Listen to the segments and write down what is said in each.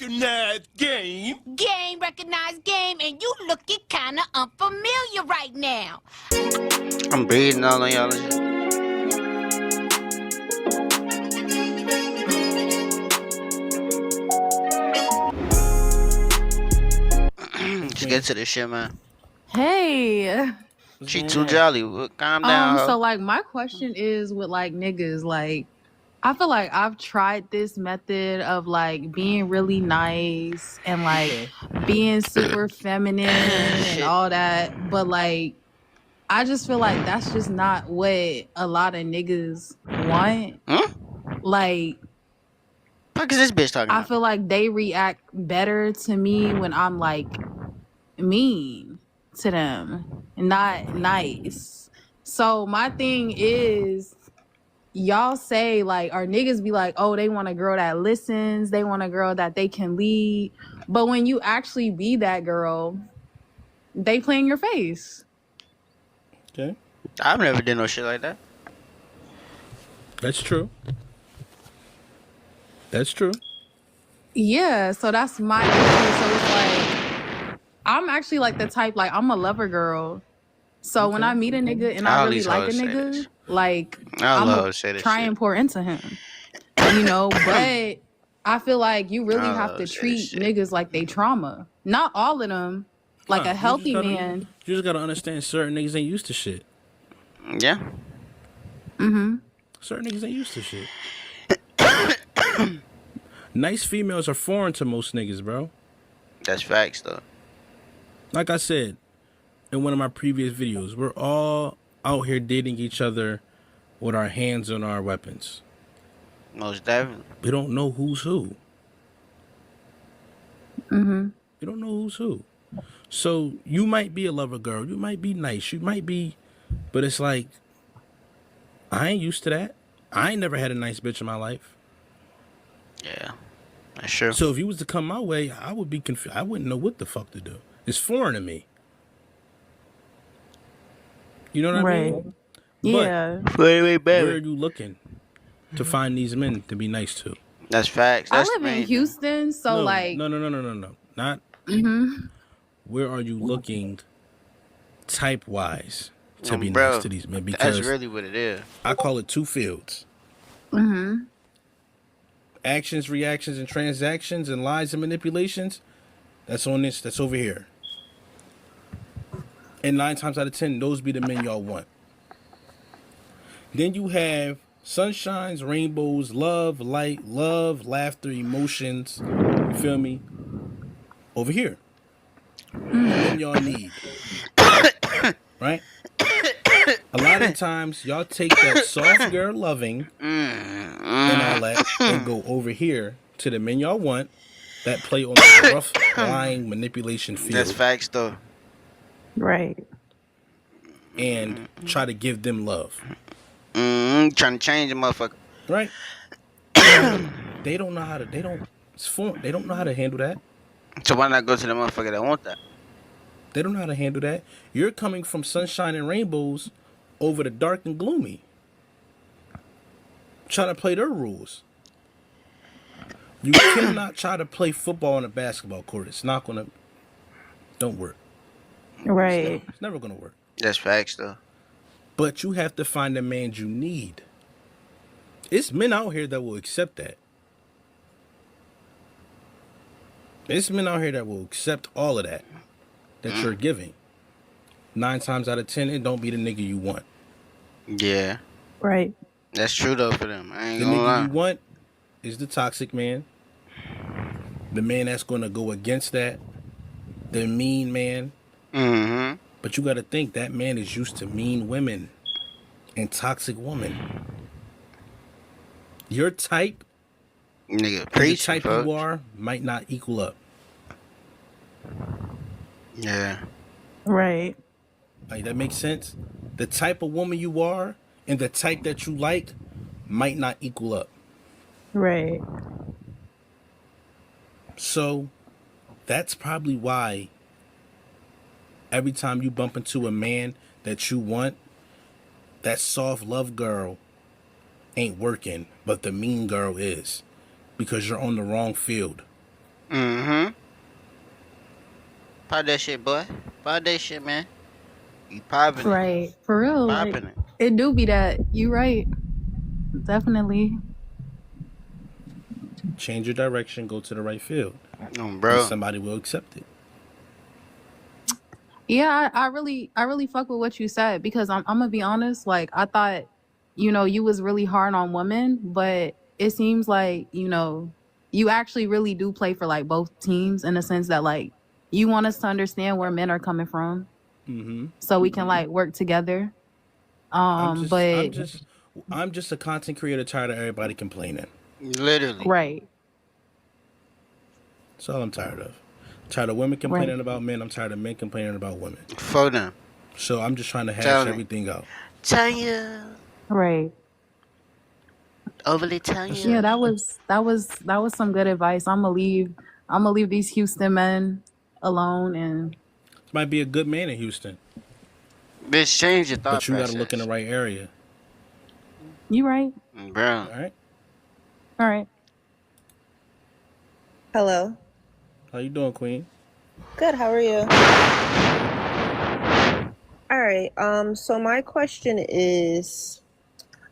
recognized game. Game, recognized game, and you looking kinda unfamiliar right now. I'm breathing all on y'all and shit. Let's get to this shit, man. Hey. She too jolly. Calm down. So like my question is with like niggas, like I feel like I've tried this method of like being really nice and like being super feminine and all that, but like I just feel like that's just not what a lot of niggas want. Like, fuck is this bitch talking about? I feel like they react better to me when I'm like mean to them, not nice. So my thing is, y'all say like, our niggas be like, oh, they want a girl that listens, they want a girl that they can lead, but when you actually be that girl, they play in your face. Okay, I've never did no shit like that. that's true. That's true. Yeah, so that's my issue. So it's like, I'm actually like the type, like I'm a lover girl. So when I meet a nigga and I All really these like a hoes say nigga, this. like All I'm the gonna hoes say this try shit. and pour into him, you know. But I feel like you really All have to hoes say this treat shit. niggas like they trauma. Not all of them. Like Nah, a healthy you just gotta- man. You just gotta understand certain niggas ain't used to shit. Yeah. Certain niggas ain't used to shit. Nice females are foreign to most niggas, bro. That's facts, though. Like I said in one of my previous videos, we're all out here dating each other with our hands on our weapons. Most definitely. We don't know who's who. We don't know who's who. So you might be a lover girl. You might be nice. You might be, but it's like, I ain't used to that. I ain't never had a nice bitch in my life. Yeah. That's true. So if you was to come my way, I would be confused. I wouldn't know what the fuck to do. It's foreign to me. You know what I mean? Yeah. Wait, Where are you looking to find these men to be nice to? That's facts. I That's live the main in thing. Houston, so No, like no. Not. Where are you looking, type wise, to be Bro, nice to these men? Because that's really what it is. I call it two fields. Actions, reactions, and transactions, and lies and manipulations. That's on this. That's over here. And 9 times out of 10, those be the men y'all want. Then you have sunshines, rainbows, love, light, love, laughter, emotions. You feel me? Over here. Then y'all need. Right? A lot of times, y'all take that soft girl loving and all that and go over here to the men y'all want that play on the rough, lying, manipulation field. That's facts, though. right. And try to give them love. Trying to change a motherfucker. Right? They don't know how to. They don't know how to handle that. So why not go to the motherfucker that want that? They don't know how to handle that. You're coming from sunshine and rainbows over the dark and gloomy. Trying to play their rules. You cannot try to play football on a basketball court. It's not gonna. Don't work. Right. It's never gonna work. That's facts, though. But you have to find the man you need. It's men out here that will accept that. It's men out here that will accept all of that you're giving. 9 times out of 10, it don't be the nigga you want. Yeah. Right. That's true, though, for them. I ain't The gonna nigga lie. you want is the toxic man. The man that's gonna go against that. The mean man. Mm-hmm. But you gotta think that man is used to mean women and toxic women. Your type, Nigga, the preach, type folks. you are, might not equal up. Yeah. Right. Like, that makes sense? The type of woman you are and the type that you like might not equal up. Right. So that's probably why every time you bump into a man that you want, that soft love girl ain't working, but the mean girl is, because you're on the wrong field. Mm-hmm. Pop that shit, boy. Pop that shit, man. You popping it. Right. For real. Like Popping it. it do be that. You right. Definitely. Change your direction, go to the right field. And Bro. somebody will accept it. Yeah, I really fuck with what you said because I'm gonna be honest. Like I thought, you was really hard on women, but it seems like you actually really do play for like both teams in the sense that like you want us to understand where men are coming from, so we can like work together. I'm just, I'm But just, I'm just a content creator tired of everybody complaining. Literally. right, That's all I'm tired of. Tired of women right, complaining about men. I'm tired of men complaining about women. For them. So I'm just trying to hash Tell me. everything out. Tanya. right. Overly Tanya. Yeah, that was some good advice. I'm gonna leave these Houston men alone and. This might be a good man in Houston, Bitch, change your thought but you got process. to look in the right area. You right. Bro. All right. All right. Hello. How you doing, Queen? Good, how are you? All right. So my question is,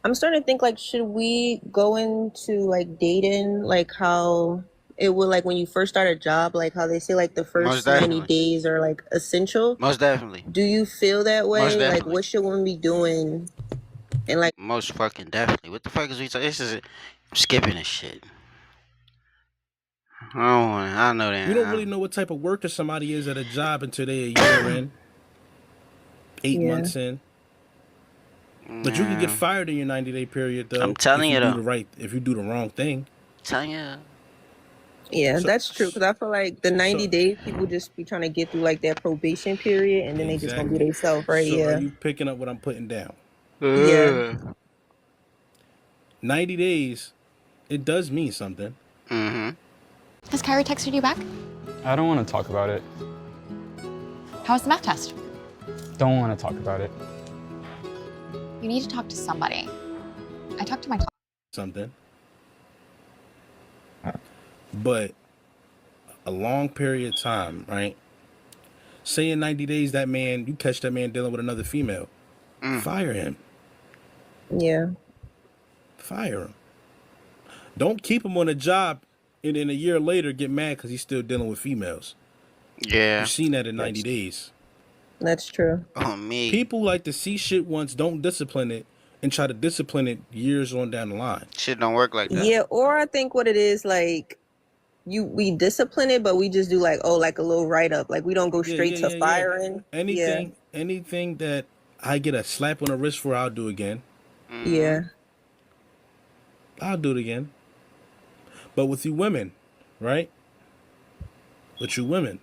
I'm starting to think like, should we go into like dating, like how it would like when you first start a job, like how they say like the Most first 90 definitely. days are like essential? Most definitely. Do you feel that Most way? Like definitely. what should women be doing? And like, Most fucking definitely. What the fuck is we talking? This is I'm skipping this shit. I know that. You don't really know what type of worker somebody is at a job until they're a year in, 8 Yeah. months in. But you can get fired in your 90-day period, though. I'm telling if you, do though. if you do the wrong thing. Tanya. yeah, So- that's true. Because I feel like the 90 so- days, people just be trying to get through like that probation period and then they just gonna be Exactly. themselves, right? So Yeah. are you picking up what I'm putting down? Yeah. 90 days, it does mean something. Mm-hmm. Has Kyrie texted you back? I don't want to talk about it. How was the math test? Don't want to talk about it. You need to talk to somebody. I talked to my Something. But a long period of time, right? Say in 90 days you catch that man dealing with another female. Fire him. Yeah. Fire him. Don't keep him on a job and then a year later get mad because he's still dealing with females. Yeah. You've seen that in 90 days. That's true. Oh, me. People like to see shit once, don't discipline it, and try to discipline it years on down the line. Shit don't work like that. Yeah, or I think what it is like we discipline it, but we just do like like a little write up. Like we don't go straight to firing. Anything that I get a slap on the wrist for, I'll do again. Yeah. I'll do it again. But with you women, right? With you women,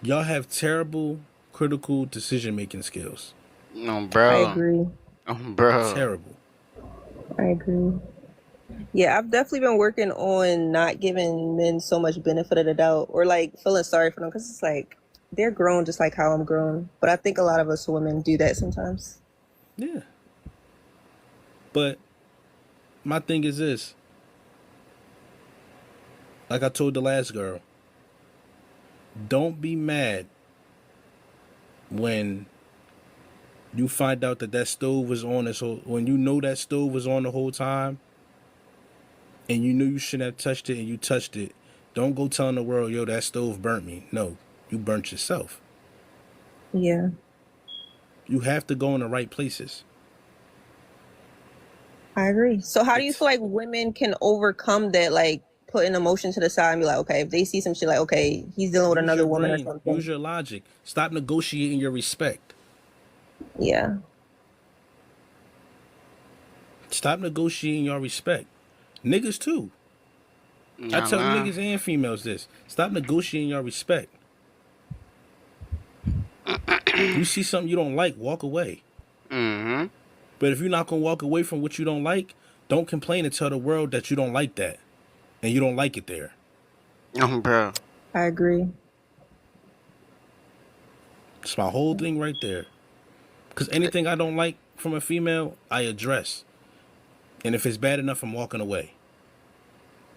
y'all have terrible critical decision making skills. No, bro. I agree. Oh, bro. Terrible. I agree. Yeah, I've definitely been working on not giving men so much benefit of the doubt or like feeling sorry for them because it's like they're grown just like how I'm grown. But I think a lot of us women do that sometimes. Yeah. But my thing is this. Like I told the last girl, don't be mad when you find out that stove was on when you know that stove was on the whole time and you knew you shouldn't have touched it and you touched it. Don't go telling the world, yo, that stove burnt me. No, you burnt yourself. Yeah. You have to go in the right places. I agree. So how do you feel like women can overcome that, like putting emotion to the side and be like, okay, if they see some shit like, okay, he's dealing with Use another your woman or brain, something. Use your logic. Stop negotiating your respect. Yeah. Stop negotiating your respect. Niggas too. I tell niggas and females this. Stop negotiating your respect. You see something you don't like, walk away. Mm-hmm. But if you're not going to walk away from what you don't like, don't complain and tell the world that you don't like that. And you don't like it there. Oh, bro. I agree. It's my whole thing right there. Because anything I don't like from a female, I address. And if it's bad enough, I'm walking away.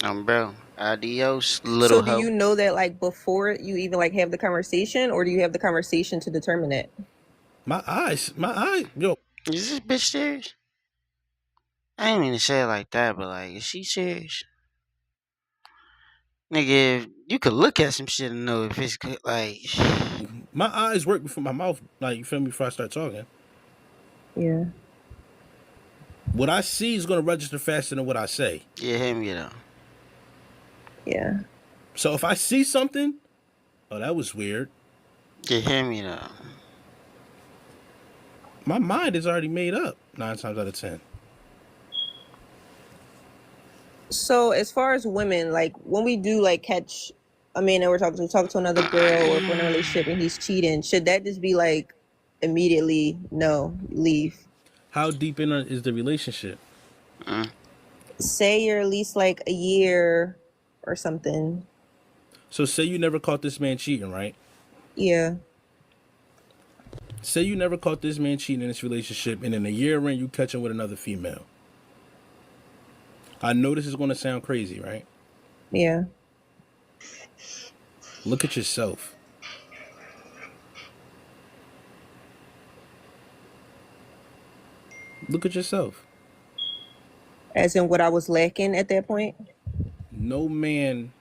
Bro. Adios, So little do you hoe. know that like before you even like have the conversation, or do you have the conversation to determine it? My eye, yo. Is this bitch serious? I ain't mean to say it like that, but like, is she serious? Nigga, if you could look at some shit and know if it's good, like, My eyes work before my mouth. Like, you feel me? Before I start talking, Yeah. what I see is gonna register faster than what I say. yeah, hear me though. Yeah. So if I see something, oh, that was weird. Yeah, hear me though. My mind is already made up 9 times out of 10. So as far as women, like when we do like catch a man that we're talking to talk to another girl, or if we're in a relationship and he's cheating, should that just be like immediately no, leave? How deep in is the relationship? Say you're at least like a year or something. So say you never caught this man cheating, right? Yeah. Say you never caught this man cheating in this relationship, and in a year in, you catch him with another female. I know this is going to sound crazy, right? Yeah. Look at yourself. Look at yourself. As in what I was lacking at that point? No man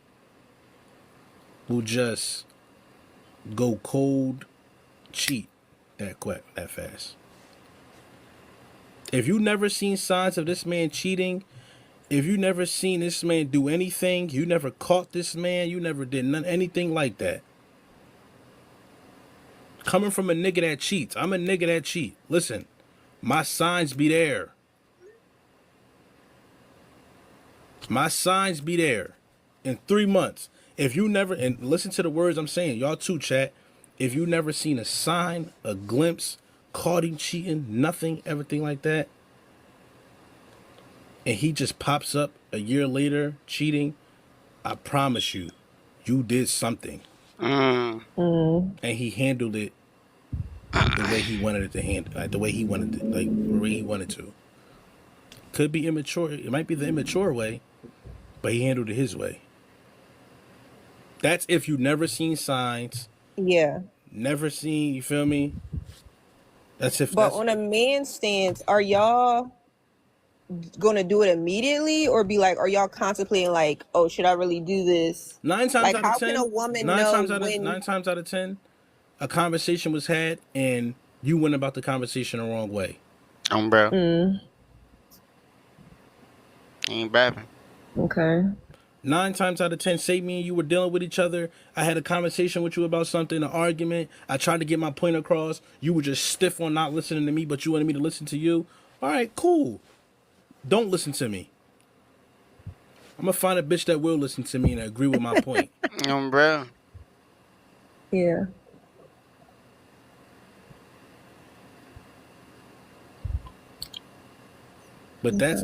will just go cold cheat that quick, that fast. If you never seen signs of this man cheating, if you never seen this man do anything, you never caught this man, you never did anything like that. Coming from a nigga that cheats, I'm a nigga that cheat. Listen, my signs be there. My signs be there in 3 months. If you never, and listen to the words I'm saying, y'all too, chat. If you never seen a sign, a glimpse, caught him cheating, nothing, everything like that, and he just pops up a year later cheating, I promise you, you did something. And he handled it the way he wanted it to handle, like the way he wanted it, like the way he wanted to. Could be immature. It might be the immature way, but he handled it his way. That's if you never seen signs, Yeah. never seen, you feel me? That's if But that's on a man's stance, are y'all gonna do it immediately, or be like, are y'all contemplating like, oh, should I really do this? 9 times Like, out how of 10. can a woman Nine know times out of when? 10, a conversation was had and you went about the conversation the wrong way. Bro. Ain't bapping. Okay. 9 times out of 10, say me and you were dealing with each other. I had a conversation with you about something, an argument. I tried to get my point across. You were just stiff on not listening to me, but you wanted me to listen to you. All right, cool. Don't listen to me. I'm gonna find a bitch that will listen to me and agree with my point. Bro. Yeah. But that's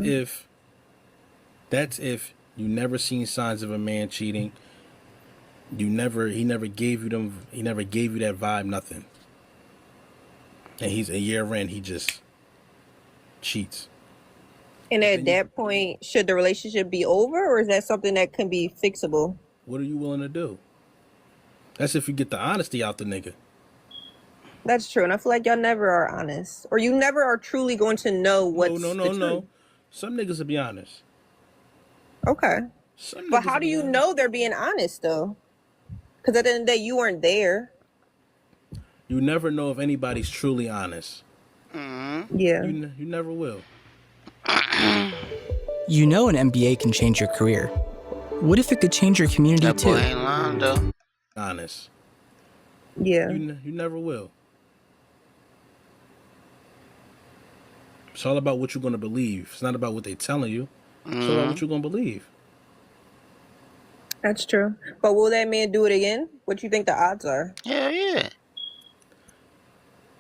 if you never seen signs of a man cheating. He never gave you that vibe, nothing. And he's a year in, he just cheats. And at that point, should the relationship be over, or is that something that can be fixable? What are you willing to do? That's if you get the honesty out the nigga. That's true, and I feel like y'all never are honest, or you never are truly going to know what's the truth. No. Some niggas will be honest. Okay, Some but niggas how will do be you honest. know they're being honest though? Because at the end of the day, you weren't there. You never know if anybody's truly honest. Yeah. You never will. You know an MBA can change your career. What if it could change your community That boy too? ain't lying though. Honest. Yeah. You never will. It's all about what you're going to believe. It's not about what they're telling you. It's all about what you're going to believe. That's true. But will that man do it again? What you think the odds are? Hell yeah.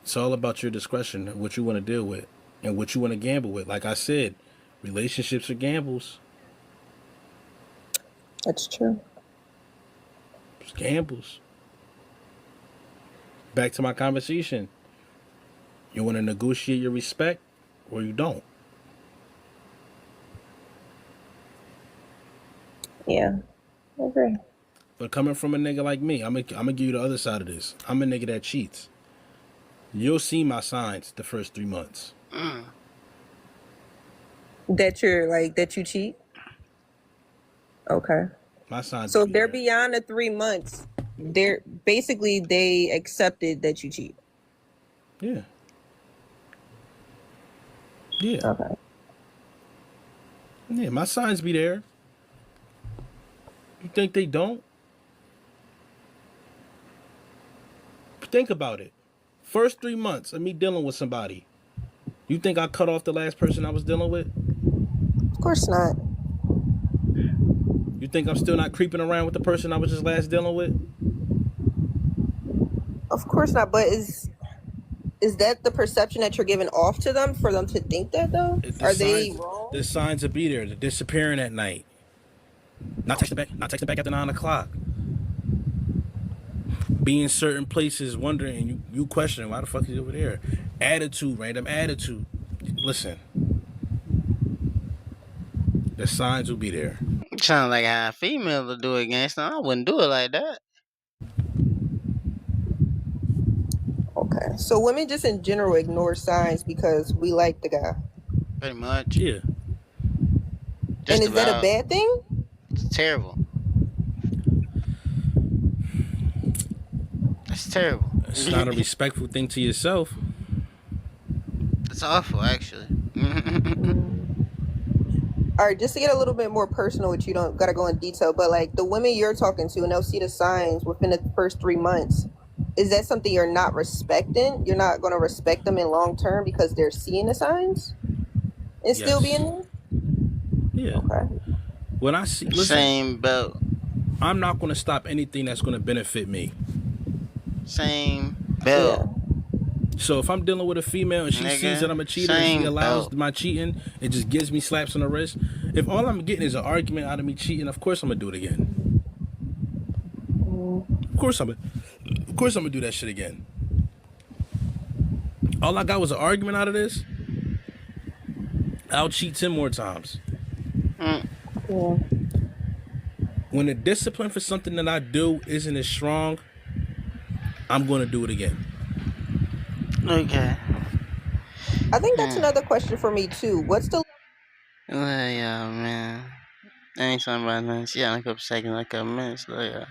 It's all about your discretion and what you want to deal with and what you want to gamble with. Like I said, relationships are gambles. That's true. It's gambles. Back to my conversation. You want to negotiate your respect or you don't. Yeah, I agree. But coming from a nigga like me, I'm gonna give you the other side of this. I'm a nigga that cheats. You'll see my signs the first 3 months. That you're like that you cheat. Okay. My signs So will if be they're there. beyond the 3 months, they're basically they accepted that you cheat. Yeah. Yeah. Okay. Yeah, my signs be there. You think they don't? Think about it. First 3 months of me dealing with somebody. You think I cut off the last person I was dealing with? Of course not. You think I'm still not creeping around with the person I was just last dealing with? Of course not. But is that the perception that you're giving off to them for them to think that though? The Are they signs, wrong? the signs will be there. They're disappearing at night. Not texting back after 9 o'clock. Be in certain places wondering, you questioning why the fuck is he over there. Attitude, random attitude. Listen, the signs will be there. Sound like how a female would do it, gangster. I wouldn't do it like that. Okay. So women just in general ignore signs because we like the guy. Pretty much. Yeah. Just And is that a about. bad thing? It's terrible. That's terrible. It's not a respectful thing to yourself. It's awful, actually. All right, just to get a little bit more personal, which you don't gotta go in detail, but like the women you're talking to and they'll see the signs within the first 3 months. Is that something you're not respecting? You're not gonna respect them in long term because they're seeing the signs and still Yes. being there? Yeah. Okay. When I see, listen, Same belt. I'm not going to stop anything that's going to benefit me. Same belt. So if I'm dealing with a female and she Nigga, sees that I'm a cheater and same she allows belt. my cheating, it just gives me slaps on the wrist. If all I'm getting is an argument out of me cheating, of course I'm gonna do it again. Of course I'm gonna do that shit again. All I got was an argument out of this. I'll cheat 10 more times. Yeah. When the discipline for something that I do isn't as strong, I'm gonna do it again. Okay. I think that's another question for me too. What's the Yeah, man. I ain't talking about nothing. She got a couple seconds, like a couple minutes. Yeah.